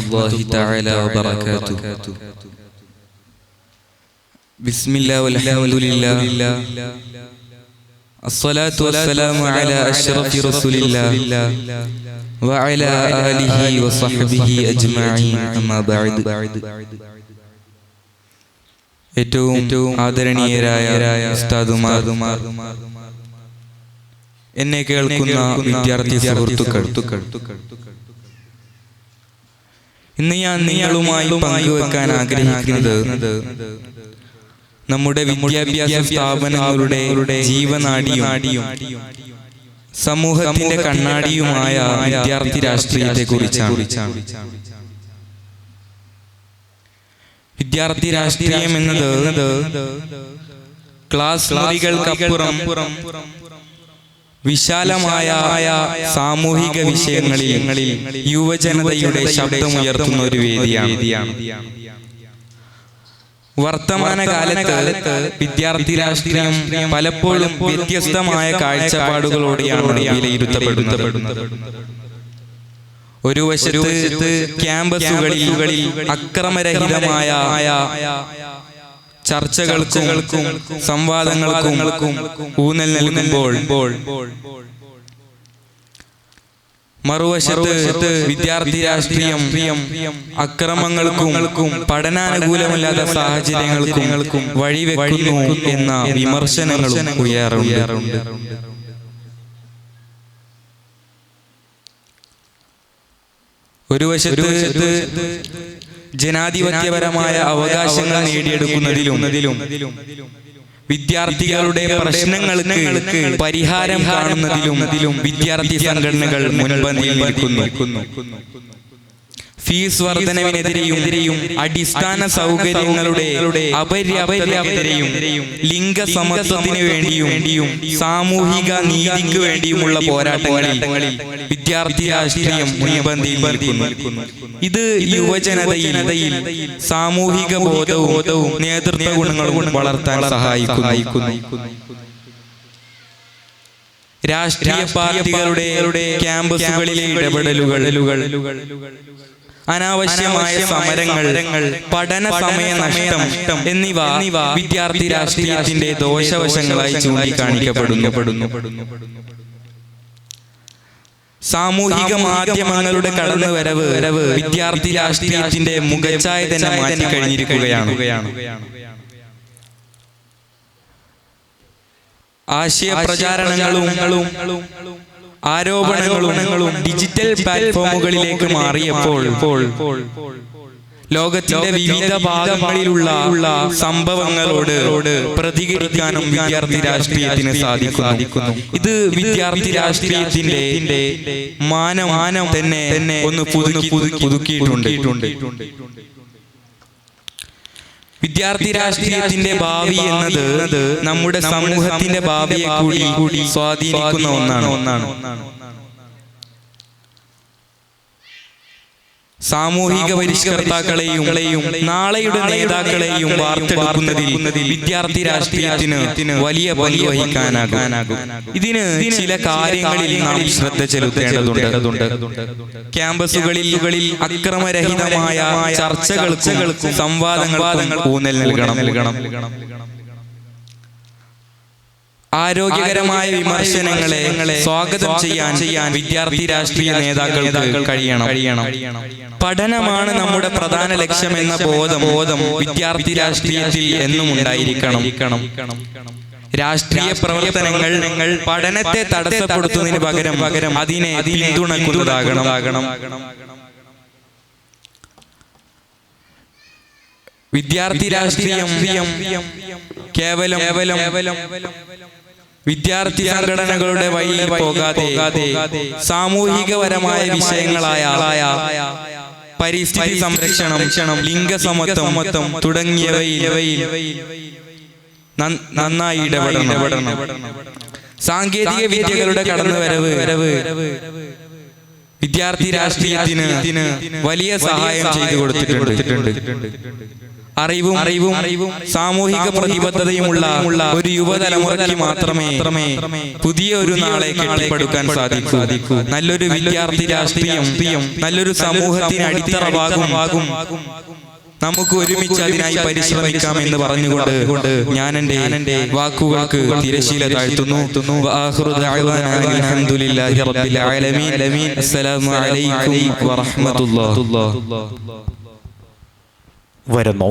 الله تعالى وبركاته. بسم الله والحمد لله، الصلاة والسلام على أشرف رسول الله وعلى آله وصحبه أجمعين. أما بعد. ഏറ്റവും ആദരണീയരായ ഉസ്താദുമാർ, എന്നെ കേൾക്കുന്ന വിദ്യാർത്ഥി സുഹൃത്തുക്കൾ, ഇന്ന് ഞാൻ നിങ്ങളുമായി പങ്കുവെക്കാൻ ആഗ്രഹിക്കുന്നത് നമ്മുടെ വിദ്യാഭ്യാസ സ്ഥാപനങ്ങളുടെ ജീവനാഡിയും സമൂഹത്തിന്റെ കണ്ണാടിയുമായ വിദ്യാർത്ഥി രാഷ്ട്രീയത്തെ കുറിച്ചാണ്. വിദ്യാർത്ഥി രാഷ്ട്രീയം എന്നത് ക്ലാസ് മുറികൾക്കപ്പുറം വിശാലമായ സാമൂഹിക വിഷയങ്ങളിൽ യുവജനതയുടെ ശബ്ദമുയർത്തുന്ന ഒരു വേദിയാണ്. വർത്തമാന കാലത്ത് വിദ്യാർത്ഥി രാഷ്ട്രീയം പലപ്പോഴും വ്യത്യസ്തമായ കാഴ്ചപ്പാടുകളോടെയാണ് വിലയിരുത്തപ്പെടുന്നത്. ഒരു വശത്ത് ക്യാമ്പസുകളിൽ അക്രമരഹിതമായ ചർച്ചകൾക്കും സംവാദങ്ങൾക്കും ഊന്നൽ നൽകുമ്പോൾ, മറുവശത്ത് വിദ്യാർത്ഥി രാഷ്ട്രീയം അക്രമങ്ങൾക്കും പഠനാനുകൂലമല്ലാത്ത സാഹചര്യങ്ങൾക്കും വഴിവെക്കുന്നു എന്ന വിമർശനങ്ങളും ഉയരാറുണ്ട്. ഒരു വശത്ത് ജനാധിപത്യപരമായ അവകാശങ്ങൾ നേടിയെടുക്കുന്നതിലും വിദ്യാർത്ഥികളുടെ പ്രശ്നങ്ങൾക്ക് പരിഹാരം കാണുന്നതിലും വിദ്യാർത്ഥി സംഘടനകൾ മുൻപന്തിയിൽ നിൽക്കുന്നു. ഫീസ് വർധനവിനെതിരെയും അടിസ്ഥാന സൗകര്യങ്ങളുടെ അപര്യാപ്തതയ്ക്കെതിരെയും ലിംഗസമത്വത്തിനു വേണ്ടിയും സാമൂഹിക നീതിക്ക് വേണ്ടിയുമുള്ള പോരാട്ടങ്ങളിൽ വിദ്യാർത്ഥി രാഷ്ട്രീയം മുൻപന്തിയിൽ നിൽക്കുന്നു. ഇത് യുവജനതയിൽ സാമൂഹിക ബോധവും നേതൃത്വ ഗുണങ്ങളും വളർത്താൻ സഹായിക്കുന്നു. രാഷ്ട്രീയ പാർട്ടികളുടെ ക്യാമ്പസുകളിലെ ഇടപെടലുകൾ, അനാവശ്യമായ സമരങ്ങൾ, പഠന സമയ നഷ്ടം എന്നിവ വിദ്യാർത്ഥി രാഷ്ട്രീയത്തിന്റെ ദോഷവശങ്ങളായി ചൂണ്ടിക്കാണിക്കപ്പെടുന്നു. സാമൂഹിക മാധ്യമങ്ങളുടെ കടന്നുവരവ് വിദ്യാർത്ഥി രാഷ്ട്രീയത്തിന്റെ മുഖച്ഛായ തന്നെ മാറ്റിക്കഴിഞ്ഞിരിക്കുകയാണ്. ആശയ പ്രചാരണങ്ങളും ആരോപണങ്ങളും ഡിജിറ്റൽ പ്ലാറ്റ്ഫോമുകളിലേക്ക് മാറിയപ്പോൾ ലോകത്തിന്റെ വിവിധ ഭാഗങ്ങളിലുള്ള സംഭവങ്ങളോട് പ്രതികരിക്കാനും വിദ്യാർത്ഥി രാഷ്ട്രീയത്തിന് സാധിക്കുന്നു. ഇത് വിദ്യാർത്ഥി രാഷ്ട്രീയത്തിന്റെ മാനം തന്നെ ഒന്ന് പുതുക്കിയിട്ടുണ്ട്. വിദ്യാർത്ഥി രാഷ്ട്രീയത്തിന്റെ ഭാവി എന്നത് നമ്മുടെ സമൂഹത്തിന്റെ ഭാവിയെ കൂടി സ്വാധീനിക്കുന്ന ഒന്നാണ്. സാമൂഹിക പരിഷ്കർത്താക്കളെയും നാളെയുടെ നേതാക്കളെയും വാർത്തെടുക്കുന്നതിൽ വിദ്യാർത്ഥി രാഷ്ട്രീയത്തിന് വലിയ പങ്ക് വഹിക്കാനാകും. ഇതിന് ചില കാര്യങ്ങളിൽ നാം ശ്രദ്ധ ചെലുത്തേണ്ടതുണ്ട്. ക്യാമ്പസുകളിൽ അക്രമരഹിതമായ ചർച്ചകൾക്കും സംവാദങ്ങൾക്കും ഊന്നൽ നൽകണം. ആരോഗ്യകരമായ വിമർശനങ്ങളെ സ്വാഗതം ചെയ്യാൻ വിദ്യാർത്ഥി രാഷ്ട്രീയ നേതാക്കൾക്ക് കഴിയണം. പഠനമാണ് നമ്മുടെ പ്രധാന ലക്ഷ്യമെന്ന ബോധം വിദ്യാർത്ഥി രാഷ്ട്രീയത്തിൽ എന്നും ഉണ്ടായിരിക്കണം. രാഷ്ട്രീയ പ്രവർത്തനങ്ങൾ പഠനത്തെ തടസ്സപ്പെടുത്തുന്നതിന് പകരം അതിനെ പിന്തുണക്കുന്നതാകണം. വിദ്യാർത്ഥി രാഷ്ട്രീയം കേവലം വിദ്യാർത്ഥി സംഘടനകളുടെ വഴിയിൽ പോകാതെ സാമൂഹികപരമായ വിഷയങ്ങളായ പരിസ്ഥിതി സംരക്ഷണം, ലിംഗസമത്വം തുടങ്ങിയവയിൽ നന്നായി ഇടപെടണം. സാങ്കേതിക വിദ്യകളുടെ കടന്നുവരവ് വിദ്യാർത്ഥി രാഷ്ട്രീയത്തിന് വലിയ സഹായം ചെയ്തു കൊടുത്തിട്ടുണ്ട്. അറിവും സാമൂഹിക പ്രതിബദ്ധതയുമുള്ള ഒരു യുവതലമുറയ്ക്ക് മാത്രമേ പുതിയ ഒരു നാളെ കെട്ടിപ്പടുക്കാൻ സാധിക്കൂ. നല്ലൊരു വിദ്യാർത്ഥി രാഷ്ട്രീയം നല്ലൊരു സമൂഹത്തിന് അടിത്തറവാകും. നമുക്ക് ഒരുമിച്ച് അതിനായി പരിശ്രമിക്കാം എന്ന് പറഞ്ഞുകൊണ്ട് ഞാൻ എൻ്റെ വാക്കുകൾക്ക് തിരശീല താഴ്ത്തുന്നു. അൽഹംദുലില്ലാഹി റബ്ബിൽ ആലമീൻ. അസ്സലാമു അലൈക്കും വറഹ്മത്തുള്ളാഹി. വരുന്നു